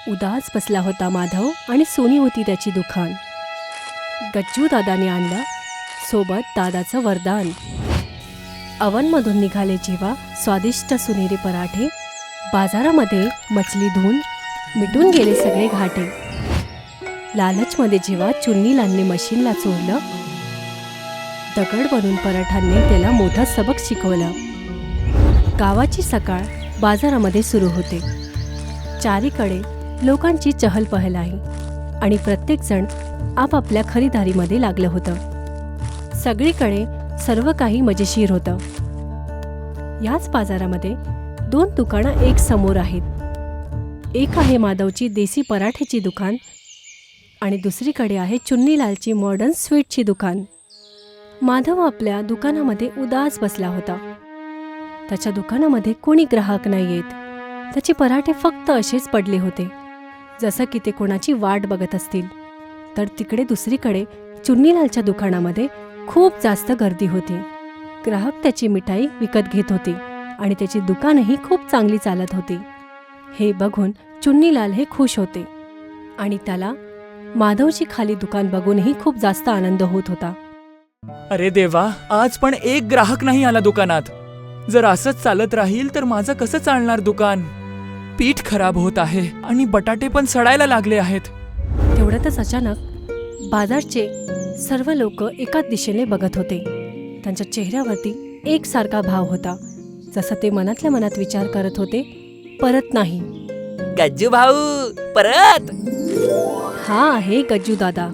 उदास बसला होता माधव आणि सोनी होती त्याची दुकान. गज्जू दादाने आणलं सोबत दादाचं वरदान. अवनमधून निघाले जेव्हा स्वादिष्ट सुनेरी पराठे, बाजारामध्ये मछली धुवून मिटून गेले सगळे घाटे. लालचमध्ये जेव्हा चुन्नीलालने मशीनला चोरलं, दगड बनून पराठांनी त्याला मोठं सबक शिकवलं. गावाची सकाळ बाजारामध्ये सुरू होते. चारीकडे लोकांची चहलपहल आहे आणि प्रत्येकजण आपापल्या खरीदारीमध्ये लागलं होतं. सगळीकडे सर्व काही मजेशीर होतं. याच बाजारामध्ये 2 दुकानं एक समोर आहेत. एक आहे माधवची देसी पराठ्याची दुकान आणि दुसरीकडे आहे चुन्नीलालची मॉडर्न स्वीटची दुकान. माधव आपल्या दुकानामध्ये उदास बसला होता. त्याच्या दुकानामध्ये कोणी ग्राहक नाही येत. त्याचे पराठे फक्त असेच पडले होते, जसं की ते कोणाची वाट बघत असतील. तर तिकडे दुसरीकडे चुन्नीलालच्या दुकानामध्ये खूप जास्त गर्दी होती. ग्राहक त्याची मिठाई विकत घेत होते आणि त्याची दुकानही खूप चांगली चालत होती. हे बघून चुन्नीलाल हे खुश होते आणि त्याला माधवची खाली दुकान बघूनही खूप जास्त आनंद होत होता. अरे देवा, आज पण एक ग्राहक नाही आला दुकानात. जर असंच चालत राहील तर माझं कसं चालणार दुकान? पीठ खराब होत आहे आणि बटाटे पण सडायला लागले आहेत. तेवढ्यातच अचानक बाजारचे सर्व लोक एकाच दिशेने बघत होते. त्यांच्या चेहऱ्यावरती एकसारखा भाव होता, जसं ते मनातल्या मनात विचार करत होते, परत नाही. गज्जू भाऊ परत. हा आहे गज्जू दादा,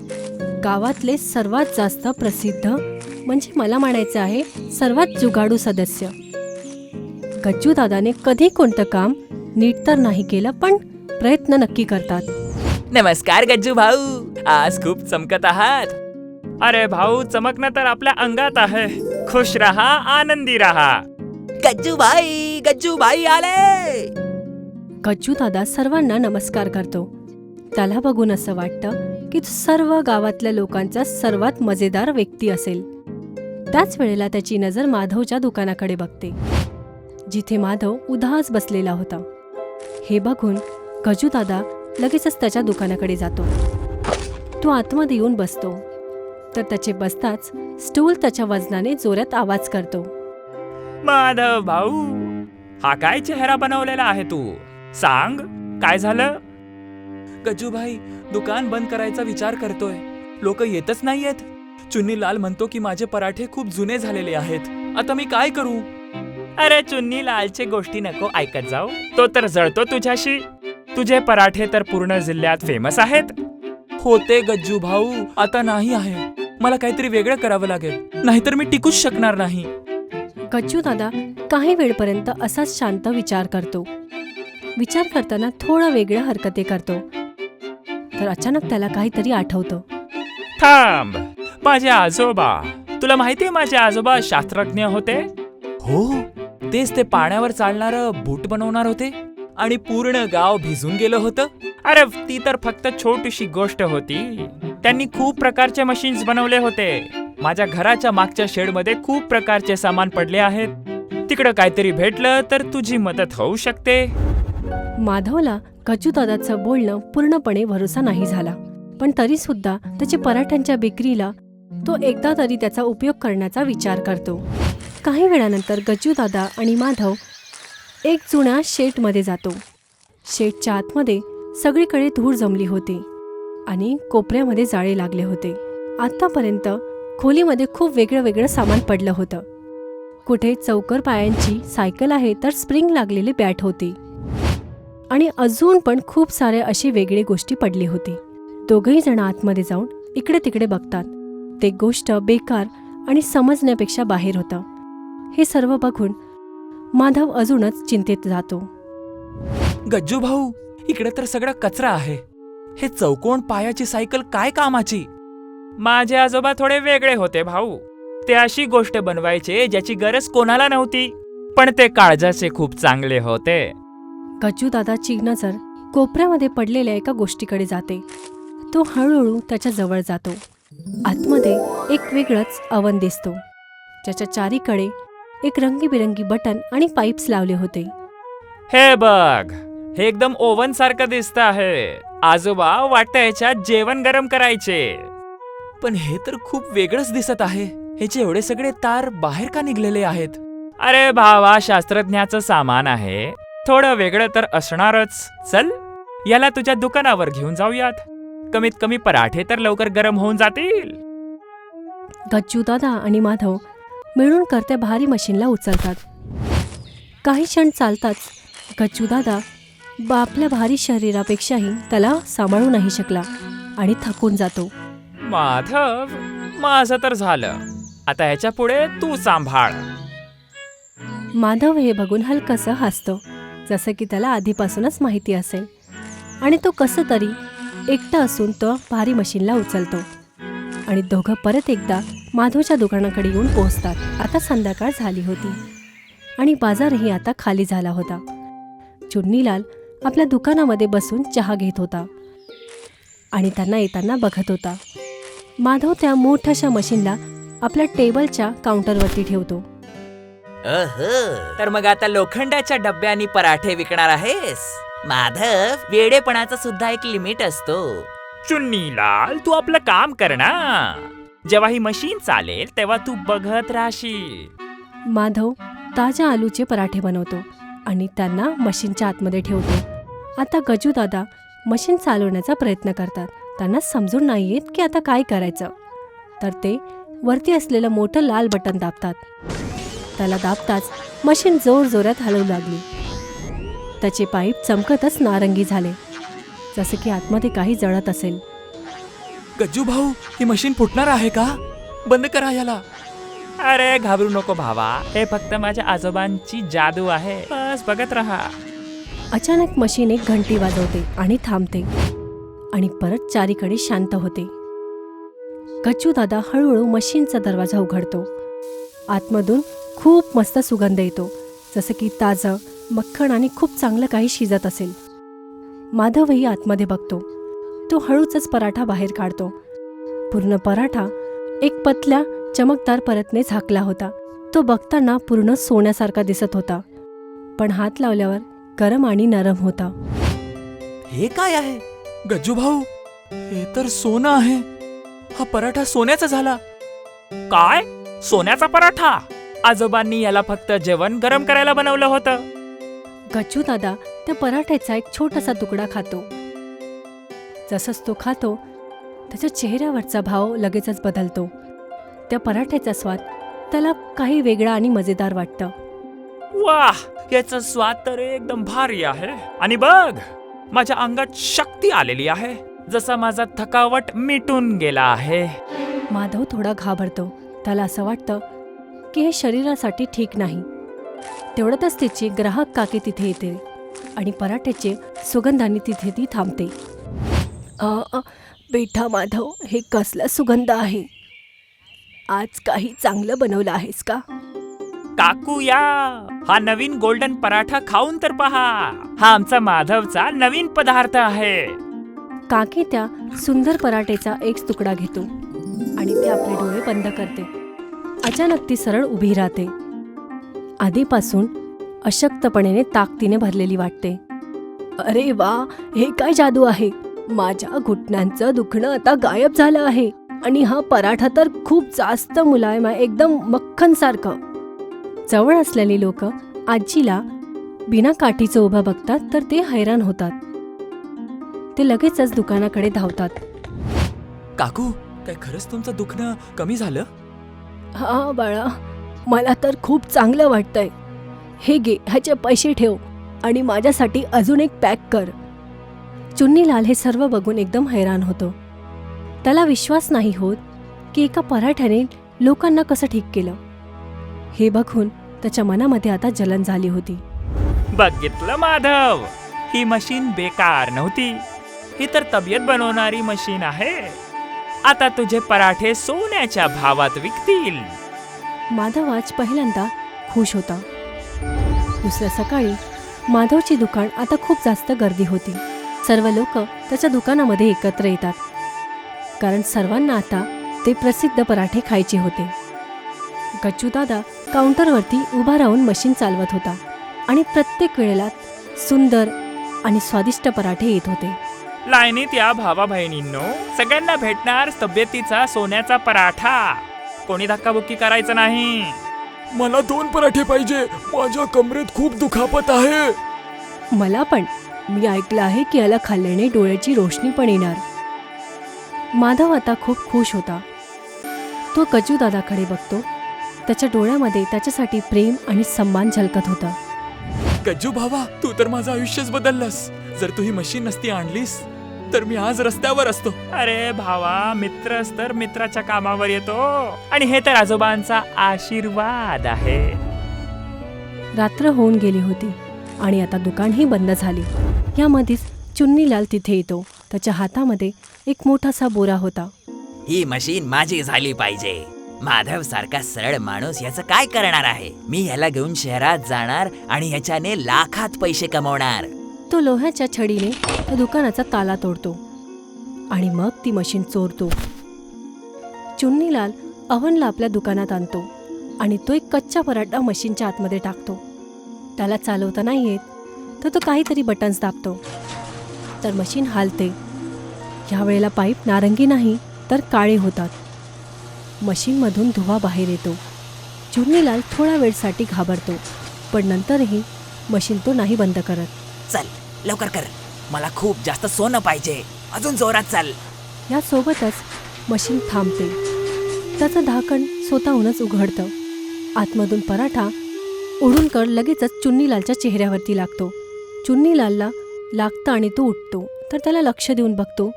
गावातले सर्वात जास्त प्रसिद्ध, म्हणजे मला म्हणायचं आहे सर्वात जुगाडू सदस्य. गज्जू दादाने कधी कोणतं काम नीट तर नाही केलं, पण प्रयत्न नक्की करतात. नमस्कार गज्जू भाऊ, आज खूप चमकत आहात. अरे भाऊ, चमकणं तर आपल्या अंगात आहे. खुश रहा, आनंदी रहा. गज्जू भाई आले. गज्जू दादा सर्वांना नमस्कार करतो. त्याला बघून असं वाटतं की सर्व गावातल्या लोकांचा सर्वात मजेदार व्यक्ती असेल. त्याच वेळेला त्याची नजर माधवच्या दुकानाकडे बघते, जिथे माधव उदास बसलेला होता. हे बघून गज्जू दादा लगेचच त्याच्या दुकानाकडे जातो. तो आतमध्ये येऊन बसतो, तर त्याचे बसताच स्टूल त्याच्या वजनाने जोरात आवाज करतो. माधव भाऊ, हा काय चेहरा बनवलेला आहे तू? सांग, काय झालं? गज्जू भाई, दुकान बंद करायचा विचार करतोय. लोक येतच नाहीयेत. चुन्नीलाल म्हणतो की माझे पराठे खूप जुने झालेले आहेत. आता मी काय करू? अरे चुन्नीलालचे गोष्टी नको ऐकत जाऊ. तो तर जळतो तुझ्याशी. तुझे पराठे तर पूर्ण जिल्ह्यात फेमस आहेत. होते गज्जू भाऊ, आता नाही आहे. मला काहीतरी वेगळं करावं लागेल, नाहीतर मी टिकूच शकणार नाही. गज्जू दादा काही वेळपर्यंत असाच शांत विचार करतो. विचार करताना थोडा वेगळ्या हरकती करतो. तर अचानक त्याला काहीतरी आठवतं. थांब, माझे आजोबा. तुला माहितीये माझे आजोबा शास्त्रज्ञ होते? हो, तेच ते पाण्यावर चालणारं बूट बनवणार होते आणि पूर्ण गाव भिजून गेलं होतं. अरे ती तर फक्त छोटीशी गोष्ट होती. त्यांनी खूप प्रकारचे मशीन्स बनवले होते. माझ्या घराच्या मागच्या शेडमध्ये खूप प्रकारचे सामान पडले आहेत. तिकडं काहीतरी भेटलं तर तुझी मदत होऊ शकते. माधवला गज्जू दादाचं बोलणं पूर्णपणे भरोसा नाही झाला, पण तरी सुद्धा त्याच्या पराठ्यांच्या विक्रीला तो एकदा तरी त्याचा उपयोग करण्याचा विचार करतो. काही वेळानंतर गज्जू दादा आणि माधव एक जुन्या शेडमध्ये जातो. शेडच्या आतमध्ये सगळीकडे धूळ जमली होती आणि कोपऱ्यामध्ये जाळे लागले होते. आतापर्यंत खोलीमध्ये खूप वेगळं वेगळं सामान पडलं होतं. कुठे चौकर पायांची सायकल आहे, तर स्प्रिंग लागलेली बॅट होती आणि अजून पण खूप सारे अशी वेगळी गोष्टी पडली होती. दोघंही जण आतमध्ये जाऊन इकडे तिकडे बघतात. ते गोष्ट बेकार आणि समजण्यापेक्षा बाहेर होतं. हे सर्व बघून माधव अजूनच चिंतेत जातो. गज्जू भाऊ, इकडे तर सगळा कचरा आहे. हे चौकोन पायाची सायकल काय कामाची? माझे आजोबा थोडे वेगळे होते भाऊ. ते अशी गोष्ट बनवायचे ज्याची गरज कोणाला नव्हती, पण ते काळजाचे खूप चांगले होते. गज्जू दादाची नजर कोपऱ्यामध्ये पडलेल्या एका गोष्टीकडे जाते. तो हळूहळू त्याच्या जवळ जातो. आतमध्ये एक वेगळंच अवन दिसतो, ज्याच्या चारीकडे एक रंगीबिरंगी बटन आणि पाईप्स लावले होते. हे बघ, हे एकदम ओव्हन सारखं दिसत आहे. आजोबा वाटतं ह्याच्यात जेवण गरम करायचे. पण हे तर खूप वेगळंच दिसत आहे. ह्याचे एवढे सगळे तार बाहेर का निघलेले आहेत? अरे भावा, शास्त्रज्ञाचं सामान आहे. थोडं वेगळं तर असणारच. चल, याला तुझ्या दुकानावर घेऊन जाऊयात. कमीत कमी पराठे तर लवकर गरम होऊन जातील. गज्जू दादा आणि माधव मिळून करत्या भारी मशीनला उचलतात. काही क्षण चालताच गज्जू दादा आपल्या भारी शरीरापेक्षाही त्याला सांभाळू नाही शकला आणि थकून जातो. माधव, माझं तर झालं. आता ह्याच्या पुढे तू सांभाळ. माधव हे बघून हलकसं हसतो, जसं की त्याला आधीपासूनच माहिती असेल. आणि तो कसं तरी एकटा असून तो भारी मशीनला उचलतो आणि दोघं परत एकदा माधवच्या दुकानाकडे येऊन पोहोचतात. आता संध्याकाळ झाली होती आणि बाजारही आता खाली झाला होता. चुन्नीलाल आपल्या दुकानामध्ये बसून चहा घेत होता आणि त्यांना येताना बघत होता. माधव त्या मोठ्याशा मशीनला आपल्या टेबलच्या काउंटरवरती ठेवतो. तर मग आता लोखंडाच्या डब्यानी पराठे विकणार आहेस? माधव, वेडेपणाचा सुद्धा एक लिमिट असतो. चुन्नीलाल, तू आपलं काम कर ना. जेव्हा ही मशीन चालेल तेव्हा तू बघत राहशील. माधव ताज्या आलूचे पराठे बनवतो आणि त्यांना मशीनच्या आतमध्ये ठेवतो. आता गजू दादा मशीन चालवण्याचा प्रयत्न करतात. त्यांना समजून नाही येत की आता काय करायचं. तर ते वरती असलेलं मोठं लाल बटन दाबतात. त्याला दाबताच मशीन जोरजोरात हलवू लागली. त्याचे पाईप चमकतच नारंगी झाले, जसे की आतमध्ये काही जळत असेल. गज्जू भाऊ, ही मशीन फुटणार आहे का? बंद करा याला. अरे घाबरू नको भावा, हे फक्त माझ्या आजोबांची जादू आहे. बस बघत राहा. अचानक मशीन एक घंटी वाजवते आणि थांबते आणि परत चारीकडे शांत होते. गज्जू दादा हळूहळू मशीनचा दरवाजा उघडतो. आतमधून खूप मस्त सुगंध येतो, जसं की ताजं मक्खन आणि खूप चांगलं काही शिजत असेल. माधवही आतमध्ये बघतो. तो हळूच पराठा बाहेर काढतो. पूर्ण पराठा एक पतल्या चमकदार परतने झाकला होता. तो बघताना पूर्ण सोन्यासारखा दिसत होता, पण हात लावल्यावर गरम आणि नरम होता. हे काय आहे? गज्जू भाऊ, हे तर सोनं आहे. हा पराठा सोन्याचा झाला. काय? सोन्याचा पराठा? आजोबांनी याला फक्त जेवण गरम करायला बनवलं होतं. गज्जू दादा त्या पराठ्याचा एक छोटासा तुकडा खातो. जसंच तो खातो, त्याच्या चेहऱ्यावरचा भाव लगेचच बदलतो. त्या पराठ्याचा स्वाद त्याला काही वेगळा आणि मजेदार वाटतं. वाह, याचा स्वाद तर एकदम भारी आहे. आणि बघ, माझ्या अंगात शक्ती आलेली आहे, जसा माझा थकावट मिटून गेला आहे. माधव थोडा घाबरतो. त्याला असं वाटतं की हे शरीरासाठी ठीक नाही. तेवढ्यातच तिची ग्राहक काकी तिथे येते आणि पराठ्याचे सुगंधाने तिथे ती थांबते. बेटा माधव, हे कसला सुगंध आहे? आज काही चांगलं बनवलं आहेस का? काकू या, हा नवीन गोल्डन पराठा खाऊन तर पहा. हा आमचा माधवचा नवीन पदार्थ आहे. काकी त्या सुंदर पराठेचा एक तुकडा घेतो आणि ती आपले डोळे बंद करते. अचानक ती सरळ उभी राहते. आधीपासून अशक्तपणे ताकदीने भरलेली वाटते. अरे वा, हे काय जादू आहे! माझ्या घुटण्यांचं दुखणं आता गायब झालं आहे आणि हा पराठा तर खूप जास्त मुलायम आहे, एकदम मक्खन सारखं. जवळ असलेली लोक आजीला बिना काठीचं उभं बघतात तर ते हैराण होतात. ते लगेचच दुकानाकडे धावतात. काकू, काय खरंच तुमचं दुखणं कमी झालं? हा बाळा, मला तर खूप चांगलं वाटतंय. हे घे, ह्याचे पैसे ठेव आणि माझ्यासाठी अजून एक पॅक कर. चुन्नीलाल हे सर्व बघून एकदम हैराण होतो. त्याला विश्वास नाही होत की एका पराठ्याने लोकांना कसं ठीक केलं. हे बघून त्याच्या मनामध्ये आता जलन झाली होती. बघितलं माधव, ही मशीन बेकार नव्हती. ही तर तब्येत बनवणारी मशीन आहे. आता तुझे पराठे सोन्याच्या भावात विकतील. माधव आज पहिल्यांदा खुश होता. दुसऱ्या सकाळी माधवची दुकान आता खूप जास्त गर्दी होती. सर्व लोक त्याच्या दुकानामध्ये एकत्र येतात, कारण सर्वांना आता ते प्रसिद्ध पराठे खायचे होते. गच्चू दादा काउंटरवरती उभा राहून मशीन चालवत होता आणि प्रत्येक वेळेला सुंदर आणि स्वादिष्ट पराठे येत होते. लाईनीत या भावा बहिणींनो, सगळ्यांना भेटणार तब्येतीचा सोन्याचा पराठा. कोणी धक्काबुक्की करायचं नाही. मला 2 पराठे पाहिजे. माझ्या कमरेत खूप दुखापत आहे. मला पण. मी ऐकलं आहे की याला खाल्ल्याने डोळ्याची रोशनी पण येणार. माधव आता खूप खुश होता. तो गज्जू दादाकडे बघतो. त्याच्या डोळ्यामध्ये त्याच्यासाठी प्रेम आणि सन्मान झलकत होता. गज्जू भावा, तू तर माझं आयुष्यच बदललंस. जर तू ही मशीन नसती आणलीस तर मी आज रस्त्यावर असतो. अरे भावा, मित्रच तर मित्राच्या कामावर येतो. आणि हे तर आजोबांचा आशीर्वाद आहे. रात्र होऊन गेली होती आणि आता दुकानही बंद झाली. यामध्येच चुन्नीलाल तिथे येतो. त्याच्या हातामध्ये एक मोठासा बोरा होता. ही मशीन माझी झाली पाहिजे. माधव सारखा सरळ माणूस याचं काय करणार आहे? मी याला घेऊन शहरात जाणार आणि ह्याच्याने लाखात पैसे कमवणार. तो लोह्याच्या छडीने त्या दुकानाचा ताला तोडतो आणि मग ती मशीन चोरतो. चुन्नीलाल अवनला आपल्या दुकानात आणतो आणि तो एक कच्चा पराठा मशीनच्या आतमध्ये टाकतो. त्याला चालवता नाही येत तर तो काहीतरी बटन्स दाबतो तर मशीन हालते. ह्यावेळेला पाईप नारंगी नाही तर काळे होतात. मशीनमधून धुवा बाहेर येतो. चुन्नीलाल थोड्या वेळसाठी घाबरतो, पण नंतरही मशीन तो नाही बंद करत. चल लवकर कर, मला खूप जास्त सोनं पाहिजे. अजून जोरात चाल. यासोबतच मशीन थांबते. त्याचं झाकण स्वतःहूनच उघडतं. आतमधून पराठा उडून कर लगेचच चुन्नीलालच्या चेहऱ्यावरती लागतो. चुन्नीलालला लागतं आणि तो उठतो. तर त्याला लक्ष देऊन बघतो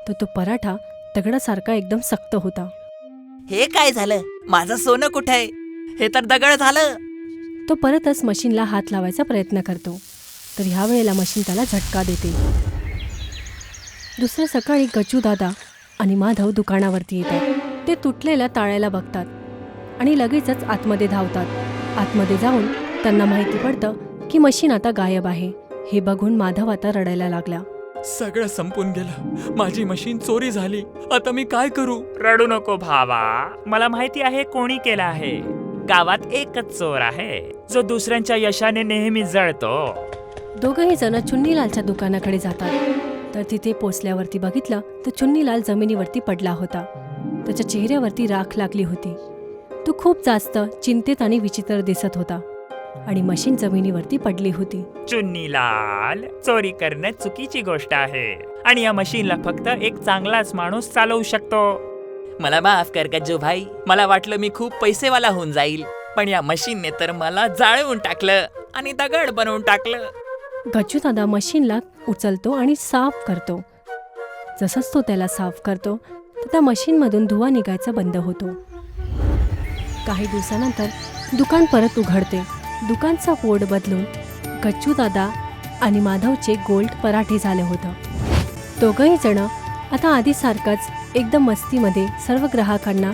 तर तो पराठा दगडासारखा एकदम सक्त होता. हे काय झालं? माझं सोनं कुठे आहे? हे तर दगड झालं. तो परतच मशीनला हात लावायचा प्रयत्न करतो तर ह्या वेळेला मशीन त्याला झटका देते. दुसऱ्या सकाळी गज्जू दादा आणि माधव दुकानावरती येतात. ते तुटलेल्या ताळ्याला बघतात आणि लगेचच आतमध्ये धावतात. आतमध्ये जाऊन त्यांना माहिती पडतं की मशीन आता गायब आहे. हे बघून माधव आता रडायला लागला. सगळं संपून गेलं. माझी मशीन चोरी झाली. आता मी काय करू? रडू नको भावा, मला माहिती आहे कोणी केलं आहे. गावात एकच चोर आहे जो दुसऱ्यांच्या यशाने नेहमी जळतो. दोघंही जण चुन्नीलालच्या दुकानाकडे जातात. तर तिथे पोचल्यावरती बघितलं तर चुन्नीलाल जमिनीवरती पडला होता. त्याच्या चेहऱ्यावरती राख लागली होती. तो खूप जास्त चिंतेत आणि विचित्र दिसत होता आणि मशीन जमिनीवरती पडली होती. चुन्नीलाल, चोरी करणं चुकीची गोष्ट आहे आणि या मशीनला फक्त एक चांगलाच माणूस चालवू शकतो. मला माफ कर गज्जू भाई. मला वाटलं मी खूप पैसेवाला होऊन जाईल, पण या मशीनने तर मला जाळवून टाकलं आणि दगड बनवून टाकलं. गज्जू दादा मशीनला उचलतो आणि साफ करतो. जसंच तो त्याला साफ करतो तर त्या मशीनमधून धुवा निघायचा बंद होतो. काही दिवसानंतर दुकान परत उघडते. दुकानचा बोर्ड बदलून गज्जू दादा आणि माधवचे गोल्ड पराठे झाले होतं. दोघंही जण आता आधीसारखंच एकदम मस्तीमध्ये सर्व ग्राहकांना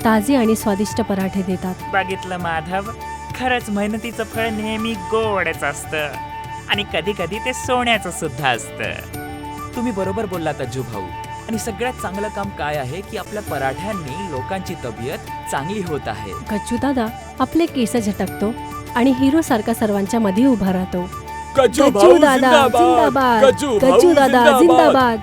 ताजे आणि स्वादिष्ट पराठे देतात. बघितलं माधव, खरंच मेहनतीचं फळ नेहमी गोडच असतं आणि कधी कधी ते सोन्याचं सुद्धा असतं. तुम्ही बरोबर बोललात अज्जू भाऊ. आणि सगळ्यात चांगलं काम काय आहे की आपल्या पराठ्यांनी लोकांची तब्येत चांगली होत आहे. गज्जू दादा आपले केस झटकतो आणि हिरो सारखा सर्वांच्या मध्ये उभा राहतो. गज्जू गज्जू दादा जिंदाबाद, गज्जू दादा जिंदाबाद.